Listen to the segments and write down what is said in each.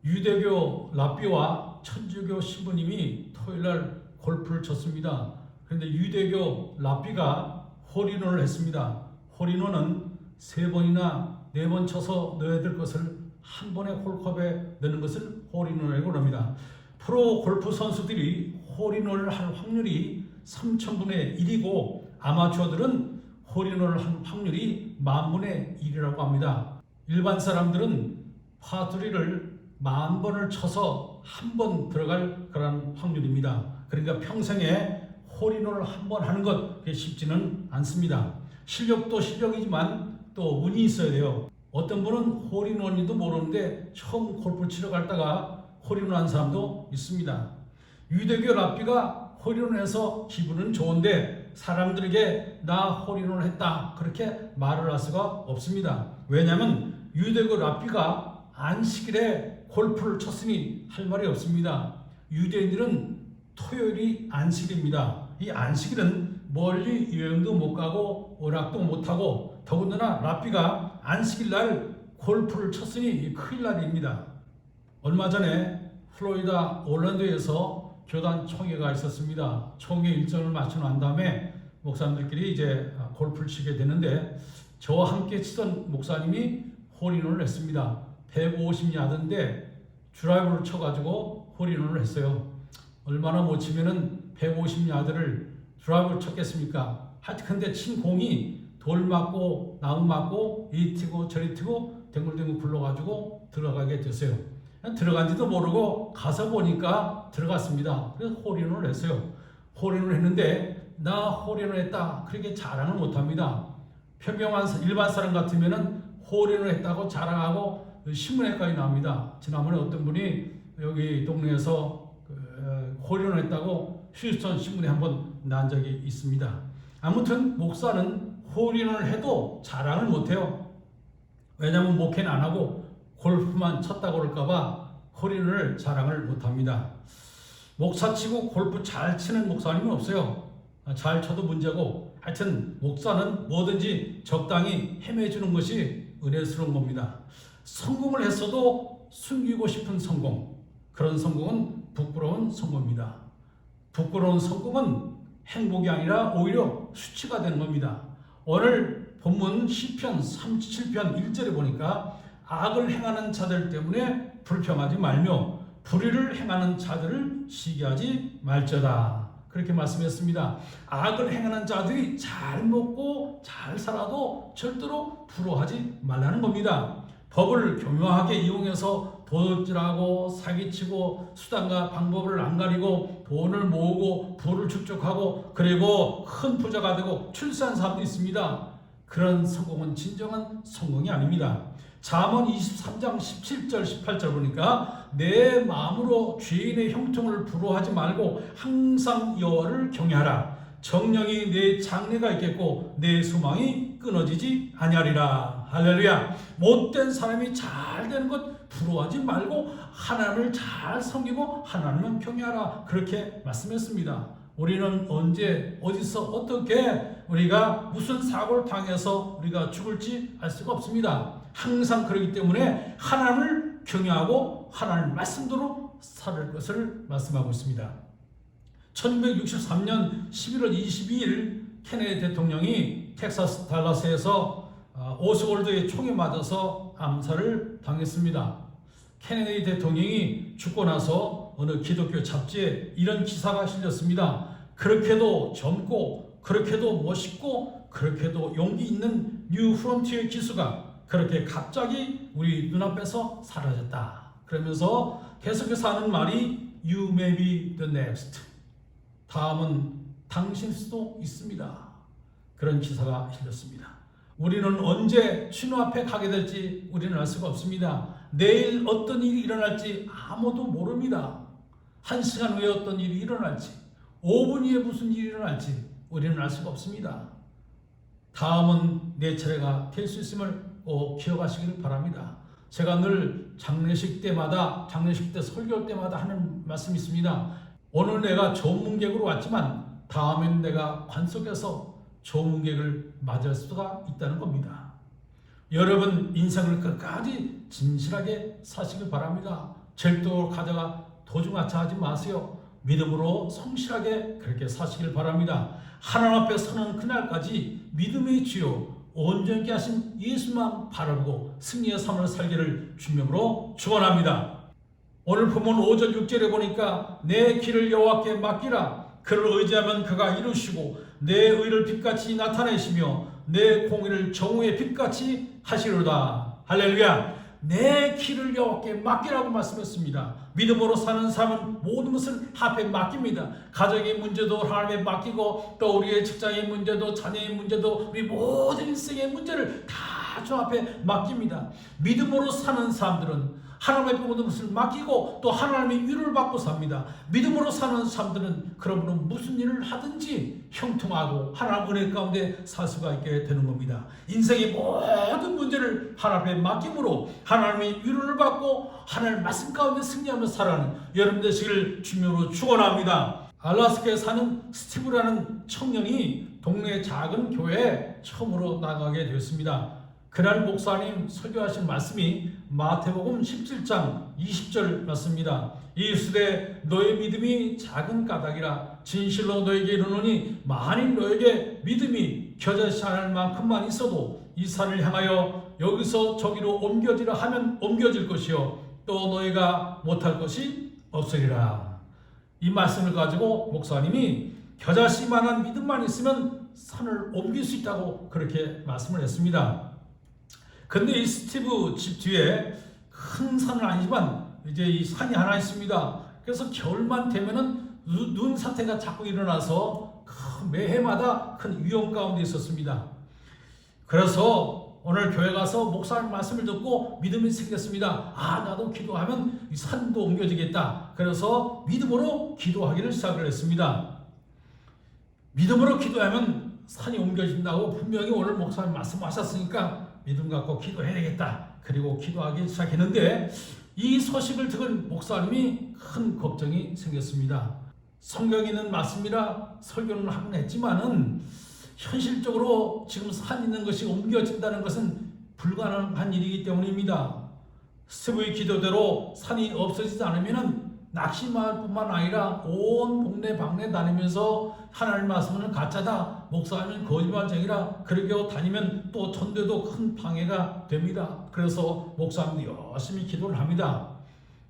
유대교 랍비와 천주교 신부님이 토요일날 골프를 쳤습니다. 그런데 유대교 랍비가 홀인원을 했습니다. 홀인원은 3번이나 4번 쳐서 넣어야 될 것을 한 번에 홀컵에 넣는 것을 홀인원이라고 합니다. 프로 골프 선수들이 홀인원을 할 확률이 3000분의 1이고 아마추어들은 홀인원을 할 확률이 10,000분의 1이라고 합니다. 일반 사람들은 파3를 10,000번을 쳐서 한 번 들어갈 그런 확률입니다. 그러니까 평생에 홀인원을 한 번 하는 것 쉽지는 않습니다. 실력도 실력이지만 또 운이 있어야 돼요. 어떤 분은 홀인원인지도 모르는데 처음 골프 치러 갔다가 홀인원 한 사람도 있습니다. 유대교 랍비가 홀인원해서 기분은 좋은데 사람들에게 나 홀인원을 했다 그렇게 말을 할 수가 없습니다. 왜냐하면 유대교 랍비가 안식일에 골프를 쳤으니 할 말이 없습니다. 유대인들은 토요일이 안식일입니다. 이 안식일은 멀리 여행도 못 가고 오락도 못 하고 더군다나 랍비가 안식일날 골프를 쳤으니 큰일 날입니다. 얼마 전에 플로리다 올랜도에서 교단 총회가 있었습니다. 총회 일정을 마쳐 난 다음에 목사님들끼리 이제 골프를 치게 되는데 저와 함께 치던 목사님이 홀인원을 했습니다. 150야드인데 드라이버를 쳐가지고 홀인원을 했어요. 얼마나 못 치면은 150야드를 드라이버를 쳤겠습니까? 하여튼 근데 친 공이 돌 맞고 나무 맞고 이리 튀고 저리 튀고 댕글댕글 굴러가지고 들어가게 됐어요. 들어간지도 모르고 가서 보니까 들어갔습니다. 그래서 홀인원을 했어요. 홀인원을 했는데 나 홀인원 했다 그렇게 자랑을 못합니다. 평범한 일반 사람 같으면은 홀인원 했다고 자랑하고 신문에까지 나옵니다. 지난번에 어떤 분이 여기 동네에서 홀인원 했다고 휴스턴 신문에 한번 난 적이 있습니다. 아무튼 목사는 홀인원을 해도 자랑을 못해요. 왜냐하면 목회는 안 하고 골프만 쳤다고 그럴까봐 홀인원을 자랑을 못합니다. 목사치고 골프 잘 치는 목사님은 없어요. 잘 쳐도 문제고 하여튼 목사는 뭐든지 적당히 헤매주는 것이 은혜스러운 겁니다. 성공을 했어도 숨기고 싶은 성공, 그런 성공은 부끄러운 성공입니다. 부끄러운 성공은 행복이 아니라 오히려 수치가 되는 겁니다. 오늘 본문 시편 37편 1절에 보니까 악을 행하는 자들 때문에 불평하지 말며 불의를 행하는 자들을 시기하지 말지어다. 그렇게 말씀했습니다. 악을 행하는 자들이 잘 먹고 잘 살아도 절대로 부러워하지 말라는 겁니다. 법을 교묘하게 이용해서 도둑질하고 사기치고 수단과 방법을 안 가리고 돈을 모으고 부를 축적하고 그리고 큰 부자가 되고 출세한 사람도 있습니다. 그런 성공은 진정한 성공이 아닙니다. 잠언 23장 17절 18절 보니까 내 마음으로 죄인의 형통을 부러워하지 말고 항상 여호와를 경외하라. 정령이 내 장래가 있겠고 내 소망이 끊어지지 아니하리라. 할렐루야. 못된 사람이 잘 되는 것 부러워하지 말고 하나님을 잘 섬기고 하나님을 경외하라. 그렇게 말씀했습니다. 우리는 언제 어디서 어떻게 우리가 무슨 사고를 당해서 우리가 죽을지 알 수가 없습니다. 항상 그렇기 때문에 하나님을 경외하고 하나님 말씀대로 살 것을 말씀하고 있습니다. 1963년 11월 22일 케네디 대통령이 텍사스 달라스에서 오스월드의 총에 맞아서 암살을 당했습니다. 케네디 대통령이 죽고 나서 어느 기독교 잡지에 이런 기사가 실렸습니다. 그렇게도 젊고 그렇게도 멋있고 그렇게도 용기 있는 뉴 프론티어 기수가 그렇게 갑자기 우리 눈앞에서 사라졌다. 그러면서 계속해서 하는 말이 You may be the next. 다음은 당신일 수도 있습니다. 그런 기사가 실렸습니다. 우리는 언제 주님 앞에 가게 될지 우리는 알 수가 없습니다. 내일 어떤 일이 일어날지 아무도 모릅니다. 1시간 후에 어떤 일이 일어날지 5분 후에 무슨 일이 일어날지 우리는 알 수가 없습니다. 다음은 내 차례가 될 수 있음을 꼭 기억하시기를 바랍니다. 제가 늘 장례식 때 설교할 때마다 하는 말씀이 있습니다. 오늘 내가 조문객으로 왔지만 다음엔 내가 관속에서 조문객을 맞을 수가 있다는 겁니다. 여러분 인생을 끝까지 진실하게 사시길 바랍니다. 절도 가져가 도중하차하지 마세요. 믿음으로 성실하게 그렇게 사시길 바랍니다. 하나님 앞에 서는 그날까지 믿음의 주요 온전히 하신 예수만 바라보고 승리의 삶을 살기를 주님으로 축원합니다. 오늘 본문 5절 6절에 보니까 내 길을 여호와께 맡기라. 그를 의지하면 그가 이루시고 내 의를 빛같이 나타내시며 내 공의를 정오의 빛같이 하시로다. 할렐루야. 내 길을 여호와께 맡기라고 말씀했습니다. 믿음으로 사는 삶은 모든 것을 하나님께 맡깁니다. 가정의 문제도 하나님께 맡기고 또 우리의 직장의 문제도 자녀의 문제도 우리 모든 인생의 문제를 다 주 앞에 맡깁니다. 믿음으로 사는 사람들은 하나님의 모든 것을 맡기고 또 하나님의 위로를 받고 삽니다. 믿음으로 사는 사람들은 그러므로 무슨 일을 하든지 형통하고 하나님 은혜 가운데 살 수가 있게 되는 겁니다. 인생의 모든 문제를 하나님 앞에 맡김으로 하나님의 위로를 받고 하나님의 말씀 가운데 승리하며 살아가는 여러분 되시기를 주님으로 축원합니다. 알라스카에 사는 스티브라는 청년이 동네 작은 교회에 처음으로 나가게 되었습니다. 그날 목사님 설교하신 말씀이 마태복음 17장 20절 말씀입니다. 이르시되 너의 믿음이 작은 까닭이라 진실로 너에게 이르노니 만일 너에게 믿음이 겨자씨 할 만큼만 있어도 이 산을 향하여 여기서 저기로 옮겨지라 하면 옮겨질 것이요 또 너희가 못할 것이 없으리라. 이 말씀을 가지고 목사님이 겨자씨만한 믿음만 있으면 산을 옮길 수 있다고 그렇게 말씀을 했습니다. 근데 이 스티브 집 뒤에 큰 산은 아니지만 이제 이 산이 하나 있습니다. 그래서 겨울만 되면은 눈 사태가 자꾸 일어나서 매해마다 큰 위험 가운데 있었습니다. 그래서 오늘 교회 가서 목사님 말씀을 듣고 믿음이 생겼습니다. 나도 기도하면 이 산도 옮겨지겠다. 그래서 믿음으로 기도하기를 시작을 했습니다. 믿음으로 기도하면 산이 옮겨진다고 분명히 오늘 목사님 말씀하셨으니까 믿음 갖고 기도해야 되겠다. 그리고 기도하기 시작했는데 이 소식을 들은 목사님이 큰 걱정이 생겼습니다. 성경에 있는 말씀이라 설교는 하긴 했지만은 현실적으로 지금 산 있는 것이 옮겨진다는 것은 불가능한 일이기 때문입니다. 스티브의 기도대로 산이 없어지지 않으면 낚시마을뿐만 아니라 온 동네 방네 다니면서 하나님 말씀은 가짜다, 목사님은 거짓말쟁이라 그러고 다니면 또 전도도 큰 방해가 됩니다. 그래서 목사님도 열심히 기도를 합니다.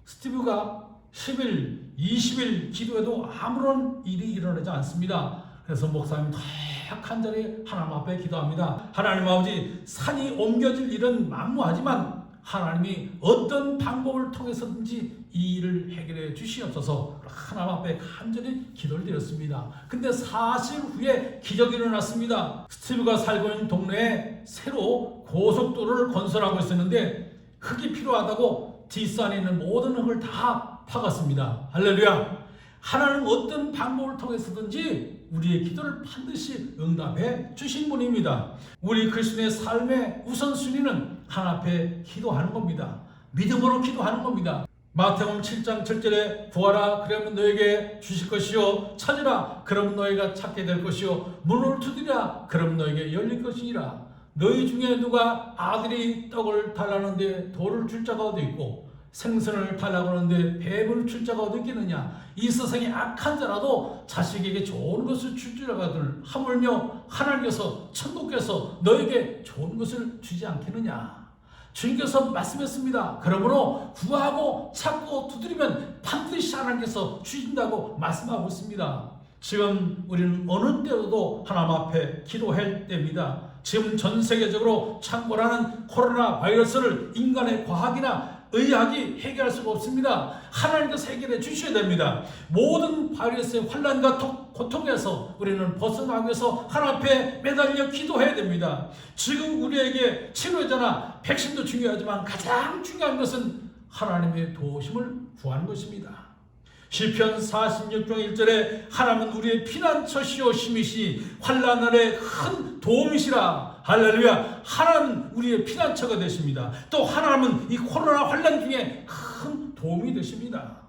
스티브가 10일, 20일 기도해도 아무런 일이 일어나지 않습니다. 그래서 목사님 탁 간절히 하나님 앞에 기도합니다. 하나님 아버지, 산이 옮겨질 일은 만무하지만 하나님이 어떤 방법을 통해서든지 이 일을 해결해 주시옵소서 하나님 앞에 간절히 기도를 드렸습니다. 근데 사실 후에 기적이 일어났습니다. 스티브가 살고 있는 동네에 새로 고속도로를 건설하고 있었는데 흙이 필요하다고 뒷산에 있는 모든 흙을 다 파갔습니다. 할렐루야. 하나님은 어떤 방법을 통해서든지 우리의 기도를 반드시 응답해 주신 분입니다. 우리 그리스도의 삶의 우선순위는 하나님 앞에 기도하는 겁니다. 믿음으로 기도하는 겁니다. 마태복음 7장 7절에 구하라 그러면 너에게 주실 것이요 찾으라 그러면 너희가 찾게 될 것이요 문을 두드리라 그러면 너에게 열릴 것이니라. 너희 중에 누가 아들이 떡을 달라는데 돌을 줄 자가 어디 있고 생선을 달라고 하는데 뱀을 줄 자가 어디 있겠느냐. 이 세상에 악한 자라도 자식에게 좋은 것을 줄 줄 알거든 하물며 하나님께서 천국께서 너에게 좋은 것을 주지 않겠느냐. 주님께서 말씀했습니다. 그러므로 구하고 찾고 두드리면 반드시 하나님께서 주신다고 말씀하고 있습니다. 지금 우리는 어느 때로도 하나님 앞에 기도할 때입니다. 지금 전 세계적으로 창궐하는 코로나 바이러스를 인간의 과학이나 의학이 해결할 수가 없습니다. 하나님께서 해결해 주셔야 됩니다. 모든 바이러스의 환난과 고통에서 우리는 벗어나기 위해서 하나님 앞에 매달려 기도해야 됩니다. 지금 우리에게 치료제나 백신도 중요하지만 가장 중요한 것은 하나님의 도우심을 구하는 것입니다. 시편 46편 1절에 하나님은 우리의 피난처시오 힘이시니 환난 날에 큰 도움이시라. 할렐루야. 하나님은 우리의 피난처가 되십니다. 또 하나님은 이 코로나 환난 중에 큰 도움이 되십니다.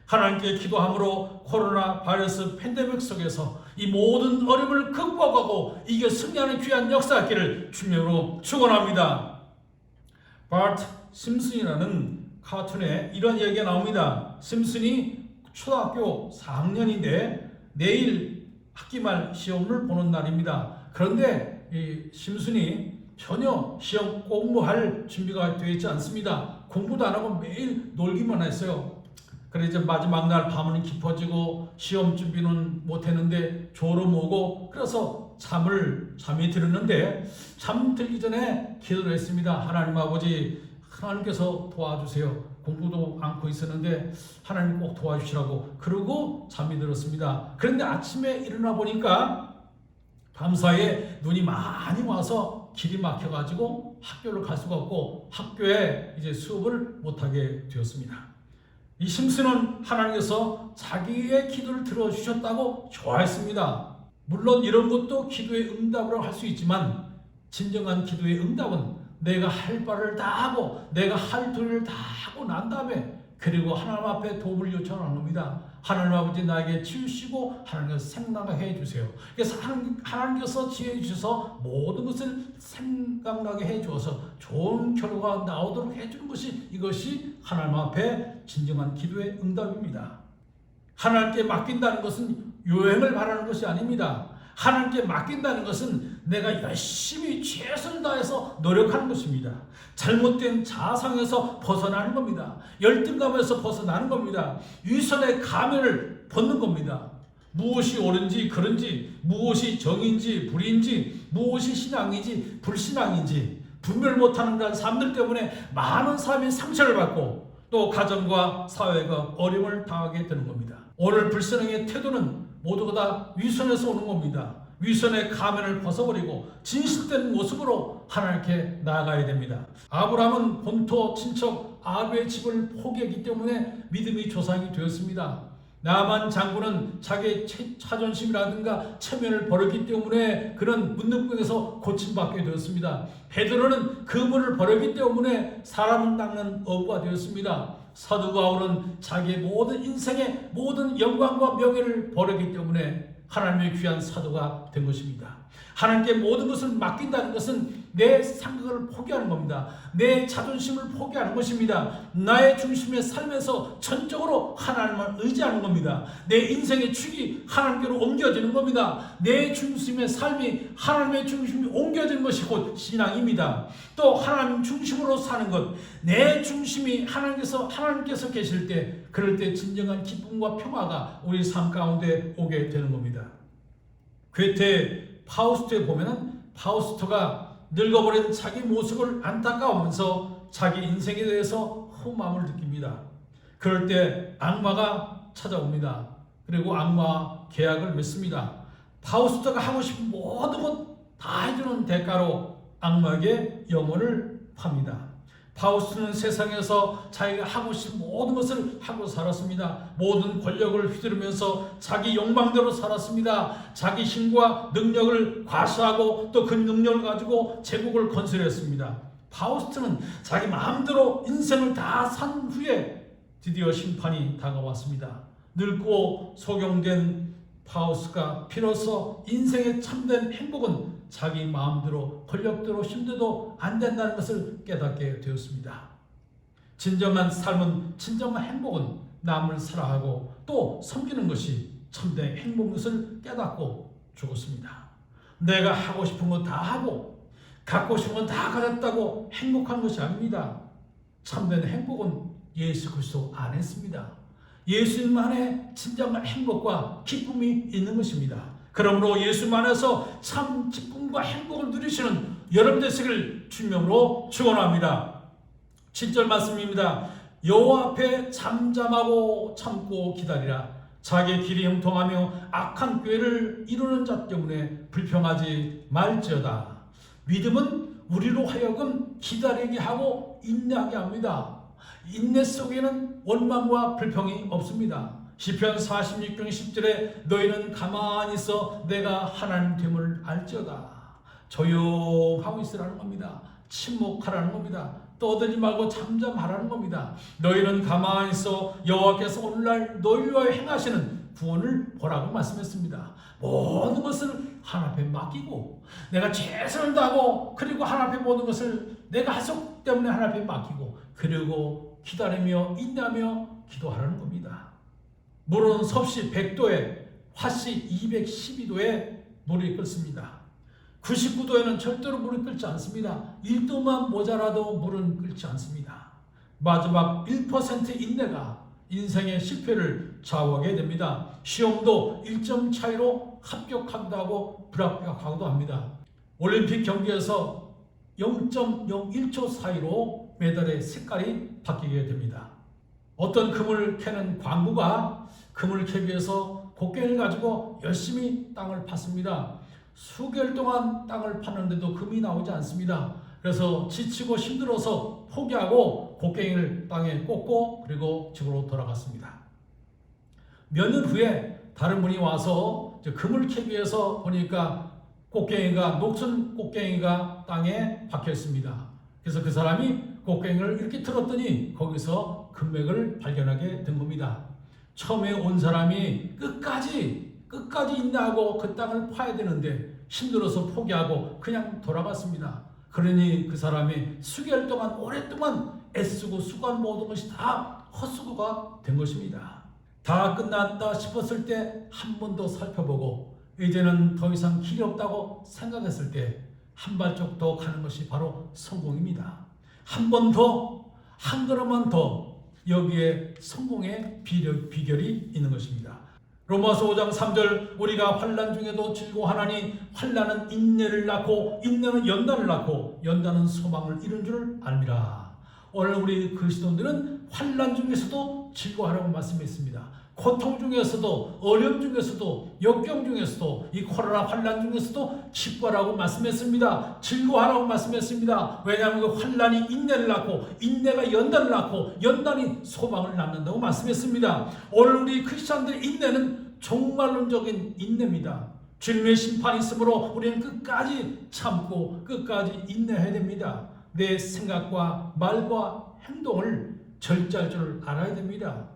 하나님께 기도함으로 코로나 바이러스 팬데믹 속에서 이 모든 어려움을 극복하고 이겨 승리하는 귀한 역사기를 주님으로 축원합니다. 바트 심슨이라는 카툰에 이런 이야기가 나옵니다. 심슨이 초등학교 4학년인데 내일 학기말 시험을 보는 날입니다. 그런데 이 심슨이 전혀 시험 공부할 준비가 되어 있지 않습니다. 공부도 안 하고 매일 놀기만 했어요. 그래서 이제 마지막 날 밤은 깊어지고 시험 준비는 못했는데 졸음 오고 그래서 잠이 들었는데 잠 들기 전에 기도를 했습니다. 하나님 아버지, 하나님께서 도와주세요. 공부도 않고 있었는데 하나님 꼭 도와주시라고. 그러고 잠이 들었습니다. 그런데 아침에 일어나 보니까 밤사이에 눈이 많이 와서 길이 막혀가지고 학교를 갈 수가 없고 학교에 이제 수업을 못하게 되었습니다. 이 심슨은 하나님께서 자기의 기도를 들어주셨다고 좋아했습니다. 물론 이런 것도 기도의 응답으로 할 수 있지만 진정한 기도의 응답은 내가 할 바를 다 하고 내가 할 도리를 다 하고 난 다음에 그리고 하나님 앞에 도움을 요청하는 겁니다. 하나님 아버지 나에게 치우시고 하나님께서 생각나게 해주세요. 그래서 하나님께서 지혜 주셔서 모든 것을 생각나게 해주어서 좋은 결과가 나오도록 해주는 것이 이것이 하나님 앞에 진정한 기도의 응답입니다. 하나님께 맡긴다는 것은 요행을 바라는 것이 아닙니다. 하나님께 맡긴다는 것은 내가 열심히 최선을 다해서 노력하는 것입니다. 잘못된 자상에서 벗어나는 겁니다. 열등감에서 벗어나는 겁니다. 위선의 가면을 벗는 겁니다. 무엇이 옳은지 그른지, 무엇이 정인지 불인지, 무엇이 신앙인지 불신앙인지 분별 못하는 그런 사람들 때문에 많은 사람이 상처를 받고 또 가정과 사회가 어려움을 당하게 되는 겁니다. 오늘 불신앙의 태도는 모두가 다 위선에서 오는 겁니다. 위선의 가면을 벗어버리고 진실된 모습으로 하나님께 나아가야 됩니다. 아브라함은 본토 친척 아비의 집을 포기했기 때문에 믿음의 조상이 되었습니다. 나만 장군은 자기의 자존심이라든가 체면을 버렸기 때문에 그런 문둥병에서 고침받게 되었습니다. 베드로는 그물을 버렸기 때문에 사람을 닦는 어부가 되었습니다. 사도 바울은 자기의 모든 인생의 모든 영광과 명예를 버렸기 때문에 하나님의 귀한 사도가 된 것입니다. 하나님께 모든 것을 맡긴다는 것은 내 생각을 포기하는 겁니다. 내 자존심을 포기하는 것입니다. 나의 중심의 삶에서 전적으로 하나님을 의지하는 겁니다. 내 인생의 축이 하나님께로 옮겨지는 겁니다. 내 중심의 삶이 하나님의 중심이 옮겨지는 것이 곧 신앙입니다. 또 하나님 중심으로 사는 것, 내 중심이 하나님께서 계실 때 그럴 때 진정한 기쁨과 평화가 우리 삶 가운데 오게 되는 겁니다. 괴테 파우스트에 보면은 파우스트가 늙어버린 자기 모습을 안타까워하면서 자기 인생에 대해서 허무함을 느낍니다. 그럴 때 악마가 찾아옵니다. 그리고 악마와 계약을 맺습니다. 파우스트가 하고 싶은 모든 것 다 해주는 대가로 악마에게 영혼을 팝니다. 파우스트는 세상에서 자기가 하고 싶은 모든 것을 하고 살았습니다. 모든 권력을 휘두르면서 자기 욕망대로 살았습니다. 자기 힘과 능력을 과시하고 또 그 능력을 가지고 제국을 건설했습니다. 파우스트는 자기 마음대로 인생을 다 산 후에 드디어 심판이 다가왔습니다. 늙고 소경된 파우스트가 비로소 인생의 참된 행복은 자기 마음대로 권력대로 힘대도 안 된다는 것을 깨닫게 되었습니다. 진정한 삶은, 진정한 행복은 남을 사랑하고 또 섬기는 것이 참된 행복인 것을 깨닫고 죽었습니다. 내가 하고 싶은 거 다 하고 갖고 싶은 건 다 가졌다고 행복한 것이 아닙니다. 참된 행복은 예수 그리스도 안에 있습니다. 예수님 안에 진정한 행복과 기쁨이 있는 것입니다. 그러므로 예수 안에서 참 기쁨과 행복을 누리시는 여러분 되시기를 주님으로 축원합니다. 7절 말씀입니다. 여호와 앞에 잠잠하고 참고 기다리라. 자기의 길이 형통하며 악한 꾀를 이루는 자 때문에 불평하지 말지어다. 믿음은 우리로 하여금 기다리게 하고 인내하게 합니다. 인내 속에는 원망과 불평이 없습니다. 시편 46편 10절에 너희는 가만히 있어 내가 하나님 됨을 알지어다. 조용하고 있으라는 겁니다. 침묵하라는 겁니다. 떠들지 말고 잠잠하라는 겁니다. 너희는 가만히 있어 여호와께서 오늘날 너희와 행하시는 구원을 보라고 말씀했습니다. 모든 것을 하나님 앞에 맡기고 내가 최선을 다하고 그리고 하나님 앞에 모든 것을 내가 하셨기 때문에 하나님 앞에 맡기고 그리고 기다리며 인내하며 기도하라는 겁니다. 물은 섭씨 100도에 화씨 212도에 물이 끓습니다. 99도에는 절대로 물이 끓지 않습니다. 1도만 모자라도 물은 끓지 않습니다. 마지막 1% 인내가 인생의 실패를 좌우하게 됩니다. 시험도 1점 차이로 합격하기도 하고 불합격하기도 합니다. 올림픽 경기에서 0.01초 사이로 메달의 색깔이 바뀌게 됩니다. 어떤 금을 캐는 광부가 금을 캐기 위해서 곡괭이를 가지고 열심히 땅을 팠습니다. 수개월 동안 땅을 팠는데도 금이 나오지 않습니다. 그래서 지치고 힘들어서 포기하고 곡괭이를 땅에 꽂고 그리고 집으로 돌아갔습니다. 몇 년 후에 다른 분이 와서 금을 캐기 위해서 보니까 녹슨 곡괭이가 땅에 박혀 있습니다. 그래서 그 사람이 곡괭이를 이렇게 틀었더니 거기서 금맥을 발견하게 된 겁니다. 처음에 온 사람이 끝까지 인내하고 그 땅을 파야 되는데 힘들어서 포기하고 그냥 돌아갔습니다. 그러니 그 사람이 수개월 동안 오랫동안 애쓰고 수고한 모든 것이 다 헛수고가 된 것입니다. 다 끝났다 싶었을 때 한 번 더 살펴보고 이제는 더 이상 길이 없다고 생각했을 때 한 발짝 더 가는 것이 바로 성공입니다. 한 번 더, 한 걸음만 더 여기에 성공의 비결이 있는 것입니다. 로마서 5장 3절 우리가 환난 중에도 즐거워하나니 환난은 인내를 낳고 인내는 연단을 낳고 연단은 소망을 이룬 줄 압니다. 오늘 우리 그리스도인들은 환난 중에서도 즐거워하라고 말씀했습니다. 고통 중에서도 어려움 중에서도 역경 중에서도 이 코로나 환난 중에서도 기뻐하라고 말씀했습니다. 즐거워하라고 말씀했습니다. 왜냐하면 그 환난이 인내를 낳고 인내가 연단을 낳고 연단이 소망을 낳는다고 말씀했습니다. 오늘 우리 크리스찬들의 인내는 종말론적인 인내입니다. 주님의 심판이 있으므로 우리는 끝까지 참고 끝까지 인내해야 됩니다. 내 생각과 말과 행동을 절제할 줄 알아야 됩니다.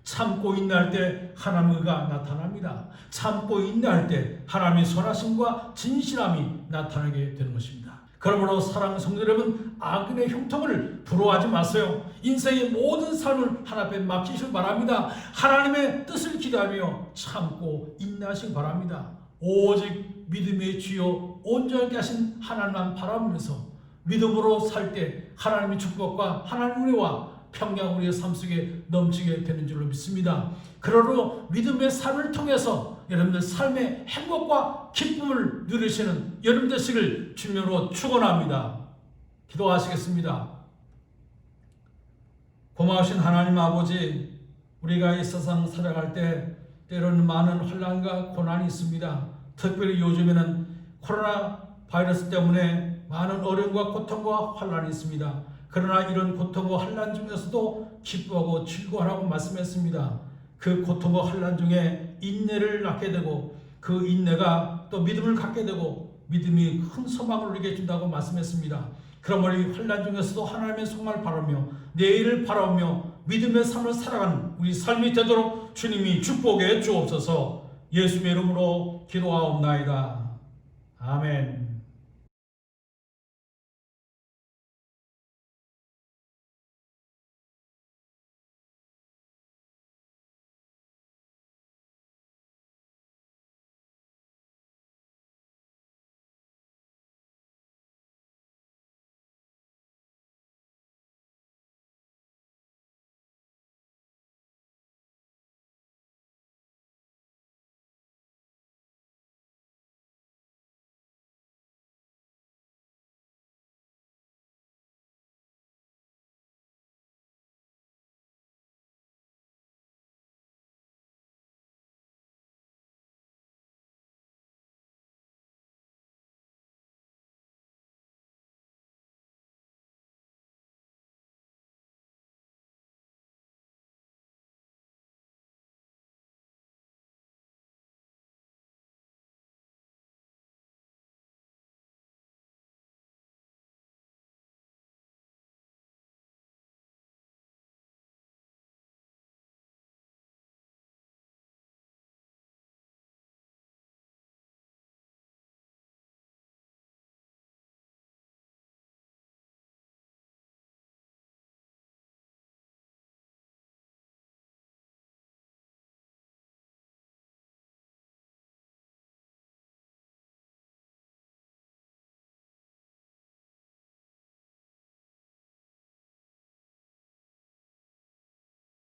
참고 인내할 때 하나님의 의가 나타납니다. 참고 인내할 때 하나님의 선하심과 진실함이 나타나게 되는 것입니다. 그러므로 사랑하는 성도 여러분, 악인의 형통을 부러워하지 마세요. 인생의 모든 삶을 하나님 앞에 맡기시기 바랍니다. 하나님의 뜻을 기대하며 참고 인내하시기 바랍니다. 오직 믿음의 주요 온전하게 하신 하나님만 바라보면서 믿음으로 살 때 하나님의 축복과 하나님의 은혜와 평강 우리의 삶 속에 넘치게 되는 줄로 믿습니다. 그러므로 믿음의 삶을 통해서 여러분들 삶의 행복과 기쁨을 누리시는 여러분 되시길 주님으로 축원합니다. 기도하시겠습니다. 고마우신 하나님 아버지, 우리가 이 세상 살아갈 때 때로는 많은 환난과 고난이 있습니다. 특별히 요즘에는 코로나 바이러스 때문에 많은 어려움과 고통과 환난이 있습니다. 그러나 이런 고통과 환난 중에서도 기뻐하고 즐거워하라고 말씀했습니다. 그 고통과 환난 중에 인내를 낳게 되고 그 인내가 또 믿음을 갖게 되고 믿음이 큰 소망을 누리게 해준다고 말씀했습니다. 그러므로 이 환난 중에서도 하나님의 소망을 바라며 내일을 바라며 믿음의 삶을 살아가는 우리 삶이 되도록 주님이 축복해 주옵소서. 예수의 이름으로 기도하옵나이다. 아멘.